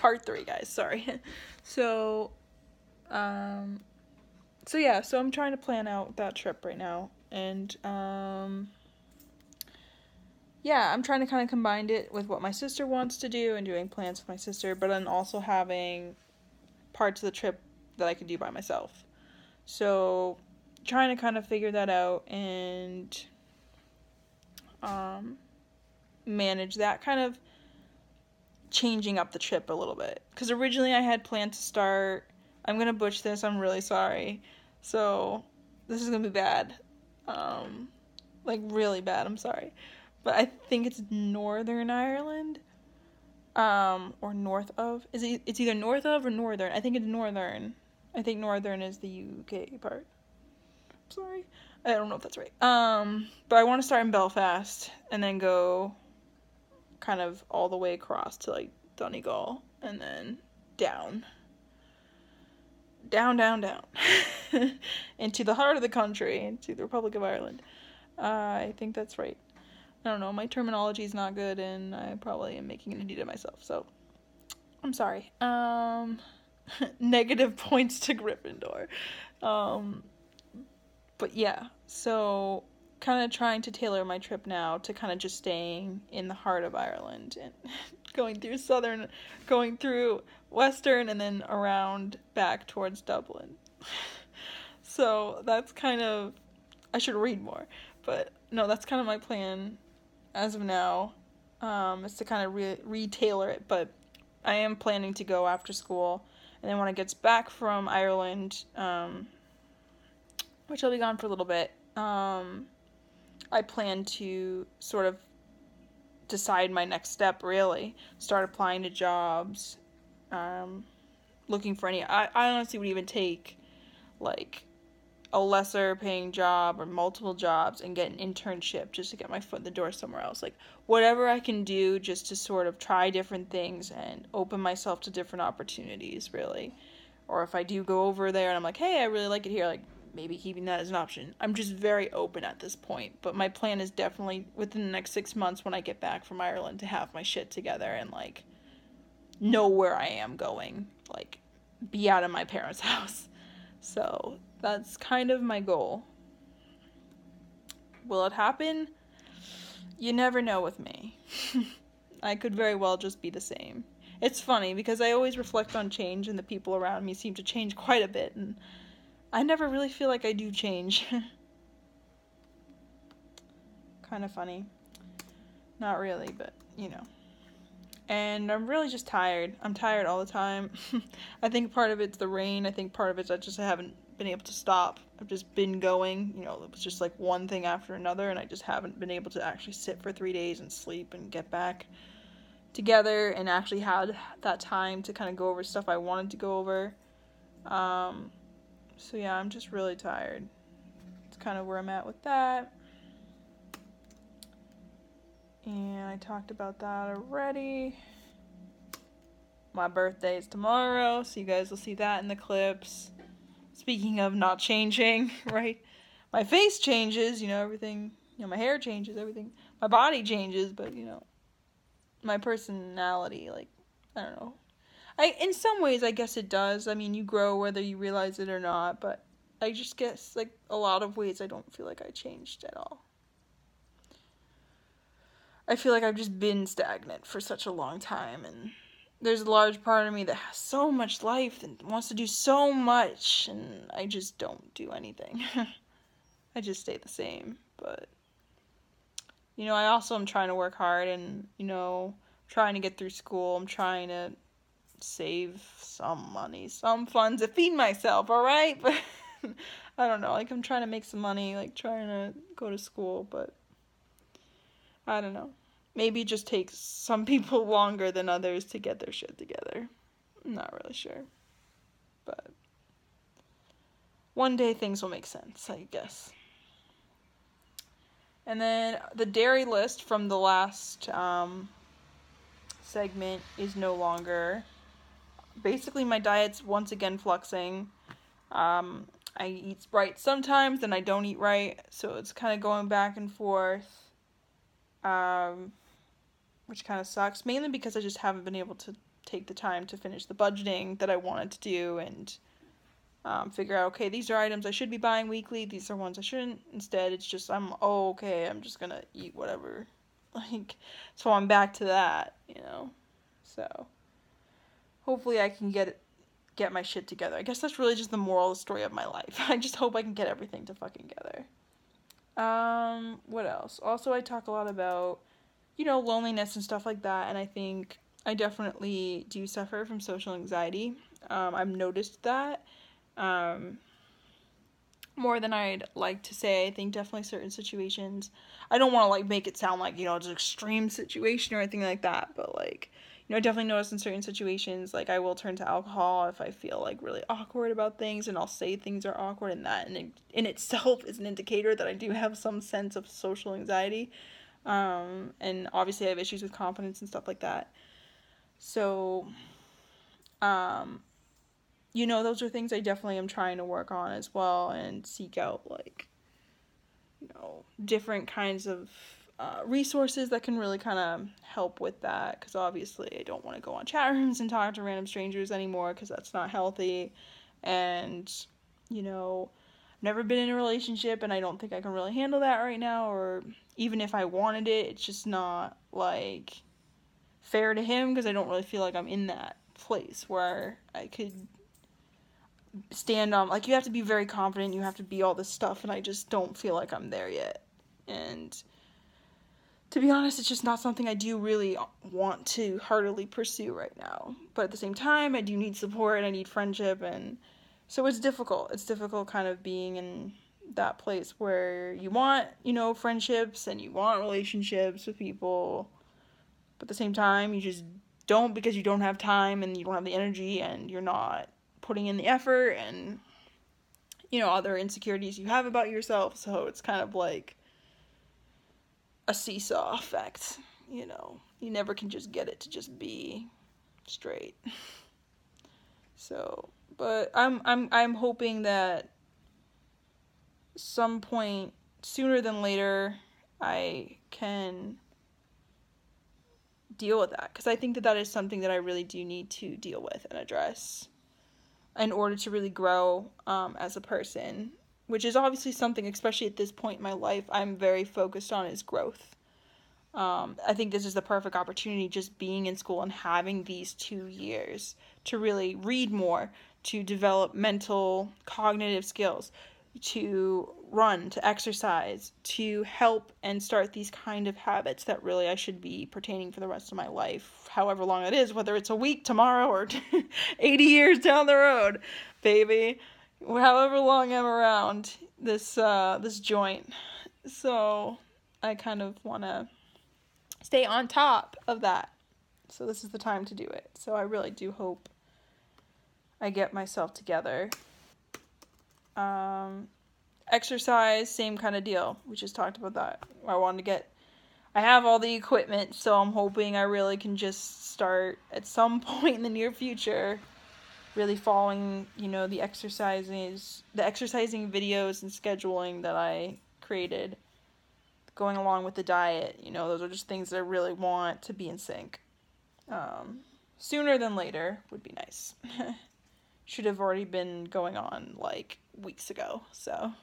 Part 3, guys. Sorry. So, so I'm trying to plan out that trip right now, and I'm trying to kind of combine it with what my sister wants to do and doing plans with my sister, but then also having parts of the trip that I could do by myself. So, trying to kind of figure that out and manage that, kind of changing up the trip a little bit. Because originally I had planned to start, I'm going to butcher this, I'm really sorry. So, this is going to be bad. Like, really bad, I'm sorry. But I think it's Northern Ireland. Or north of. It's either north of or northern. I think it's northern. I think northern is the UK part. Sorry. I don't know if that's right. But I want to start in Belfast and then go kind of all the way across to like Donegal and then down. Down. Into the heart of the country, into the Republic of Ireland. I think that's right. I don't know, my terminology is not good and I probably am making an idiot of myself, so I'm sorry. Negative points to Gryffindor. But yeah, so kind of trying to tailor my trip now to kind of just staying in the heart of Ireland and going through western and then around back towards Dublin. So that's kind of, I should read more, but no, that's kind of my plan as of now, is to kind of re-tailor it, but I am planning to go after school, and then when I get back from Ireland, which I'll be gone for a little bit, I plan to sort of decide my next step, really. Start applying to jobs, looking for any, I honestly would even take, like, a lesser paying job or multiple jobs and get an internship just to get my foot in the door somewhere else. Like, whatever I can do just to sort of try different things and open myself to different opportunities, really. Or if I do go over there and I'm like, hey, I really like it here, like, maybe keeping that as an option. I'm just very open at this point. But my plan is definitely within the next 6 months when I get back from Ireland to have my shit together and, like, know where I am going. Like, be out of my parents' house. So that's kind of my goal. Will it happen? You never know with me. I could very well just be the same. It's funny because I always reflect on change and the people around me seem to change quite a bit, and I never really feel like I do change. Kind of funny. Not really, but you know. And I'm really just tired. I'm tired all the time. I think part of it's the rain. I think part of it's I just haven't been able to stop. I've just been going. You know, it was just like one thing after another, and I just haven't been able to actually sit for 3 days and sleep and get back together and actually had that time to kind of go over stuff I wanted to go over. So yeah, I'm just really tired. It's kind of where I'm at with that. And I talked about that already. My birthday is tomorrow, so you guys will see that in the clips. Speaking of not changing, right? My face changes, everything, my hair changes, everything. My body changes, but, my personality, like, I don't know. In some ways, I guess it does. I mean, you grow whether you realize it or not, but I just guess, like, a lot of ways I don't feel like I changed at all. I feel like I've just been stagnant for such a long time, and there's a large part of me that has so much life and wants to do so much, and I just don't do anything. I just stay the same, but, I also am trying to work hard and, trying to get through school. I'm trying to save some money, some funds to feed myself, alright? But, I don't know, like, I'm trying to make some money, like, trying to go to school, but I don't know. Maybe it just takes some people longer than others to get their shit together. I'm not really sure. But one day things will make sense, I guess. And then the dairy list from the last segment is no longer. Basically, my diet's once again fluxing. I eat right sometimes, then I don't eat right. So it's kind of going back and forth. Which kind of sucks, mainly because I just haven't been able to take the time to finish the budgeting that I wanted to do and figure out, okay, these are items I should be buying weekly, these are ones I shouldn't. Instead, it's just, I'm just gonna eat whatever. Like, so I'm back to that, So, hopefully I can get my shit together. I guess that's really just the moral of the story of my life. I just hope I can get everything to fucking together. What else? Also, I talk a lot about, loneliness and stuff like that, and I think I definitely do suffer from social anxiety. I've noticed that, more than I'd like to say. I think definitely certain situations, I don't want to, like, make it sound like, it's an extreme situation or anything like that, but, like, I definitely notice in certain situations, like, I will turn to alcohol if I feel, like, really awkward about things, and I'll say things are awkward, and that in itself is an indicator that I do have some sense of social anxiety, and obviously I have issues with confidence and stuff like that, so, those are things I definitely am trying to work on as well, and seek out, like, different kinds of resources that can really kind of help with that, because obviously I don't want to go on chat rooms and talk to random strangers anymore, because that's not healthy, and, never been in a relationship, and I don't think I can really handle that right now, or even if I wanted it, it's just not, like, fair to him, because I don't really feel like I'm in that place where I could stand on, like, you have to be very confident, you have to be all this stuff, and I just don't feel like I'm there yet, and to be honest, it's just not something I do really want to heartily pursue right now. But at the same time, I do need support and I need friendship, and so it's difficult. It's difficult kind of being in that place where you want, friendships and you want relationships with people, but at the same time, you just don't, because you don't have time and you don't have the energy and you're not putting in the effort and, other insecurities you have about yourself. So it's kind of like a seesaw effect, you never can just get it to just be straight. So, but I'm hoping that some point sooner than later I can deal with that, because I think that is something that I really do need to deal with and address in order to really grow as a person, which is obviously something, especially at this point in my life, I'm very focused on, is growth. I think this is the perfect opportunity, just being in school and having these 2 years to really read more, to develop mental, cognitive skills, to run, to exercise, to help and start these kind of habits that really I should be pertaining for the rest of my life, however long it is, whether it's a week, tomorrow, or 80 years down the road, baby. However long I'm around this joint. So I kind of want to stay on top of that. So this is the time to do it. So I really do hope I get myself together. Exercise, same kind of deal. We just talked about that. I have all the equipment, so I'm hoping I really can just start at some point in the near future really following, the exercising videos and scheduling that I created, going along with the diet. Those are just things that I really want to be in sync. Sooner than later would be nice. Should have already been going on, like, weeks ago, so.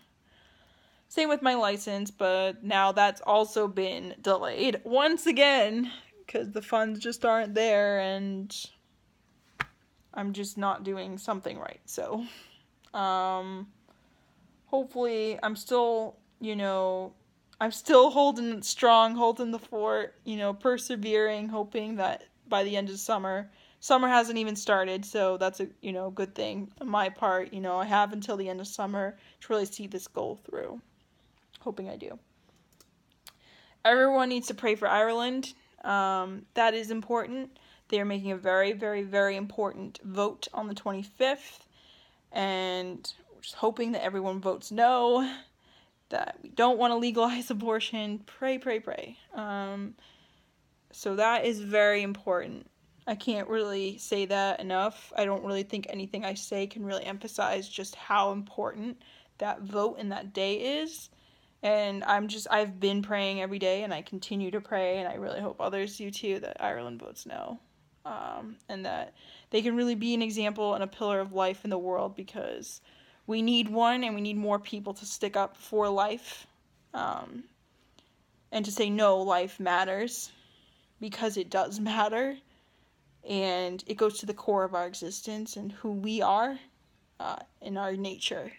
Same with my license, but now that's also been delayed once again, because the funds just aren't there, and I'm just not doing something right, so. Hopefully, I'm still holding strong, holding the fort, persevering, hoping that by the end of summer hasn't even started, so that's a, good thing on my part. I have until the end of summer to really see this goal through. Hoping I do. Everyone needs to pray for Ireland. That is important. They are making a very, very, very important vote on the 25th, and we're just hoping that everyone votes no, that we don't want to legalize abortion. Pray, pray, pray. So that is very important. I can't really say that enough. I don't really think anything I say can really emphasize just how important that vote and that day is. And I've been praying every day, and I continue to pray, and I really hope others do too, that Ireland votes no. and that they can really be an example and a pillar of life in the world, because we need one, and we need more people to stick up for life, and to say, no, life matters, because it does matter, and it goes to the core of our existence and who we are in our nature.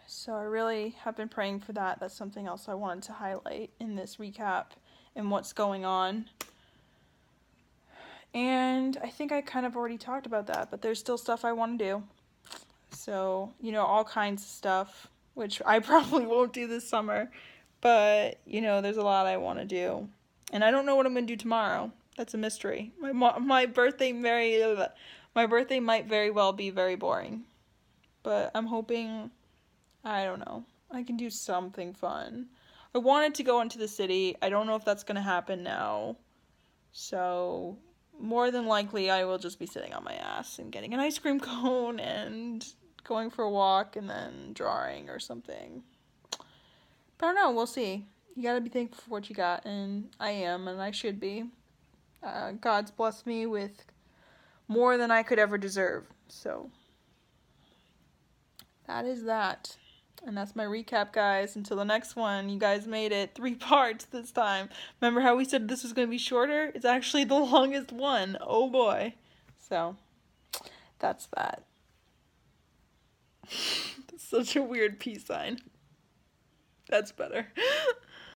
So I really have been praying for that. That's something else I wanted to highlight in this recap and what's going on. And I think I kind of already talked about that, but there's still stuff I want to do. So, all kinds of stuff, which I probably won't do this summer, but, there's a lot I want to do. And I don't know what I'm going to do tomorrow. That's a mystery. My birthday might very well be very boring. But I'm hoping, I don't know, I can do something fun. I wanted to go into the city. I don't know if that's going to happen now. So, more than likely, I will just be sitting on my ass and getting an ice cream cone and going for a walk and then drawing or something. But I don't know, we'll see. You gotta be thankful for what you got, and I am, and I should be. God's blessed me with more than I could ever deserve. So, that is that. And that's my recap, guys. Until the next one, you guys made it 3 parts this time. Remember how we said this was going to be shorter? It's actually the longest one. Oh boy. So, that's that. That's such a weird peace sign. That's better.